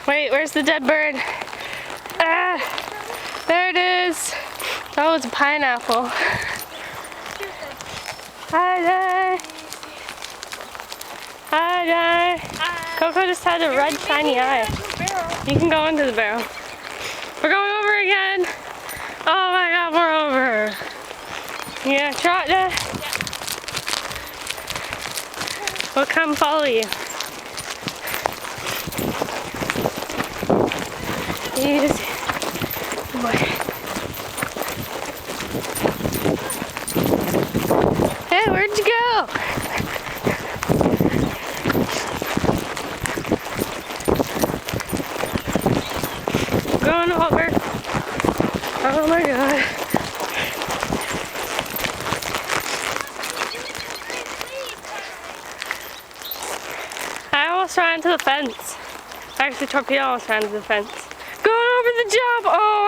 Wait, where's the dead bird? Ah, there it is. Oh, it's a pineapple. Hi there. Hi there. Coco just had a red shiny eye. You can go into the barrel. We're going over again. Oh my God, we're over. You gonna trot there? We'll come follow you. Easy. Boy. Hey, where'd you go? Going over. Oh my God. I almost ran into the fence. Actually, Torpedo almost ran into the fence. Going over the jump. Oh.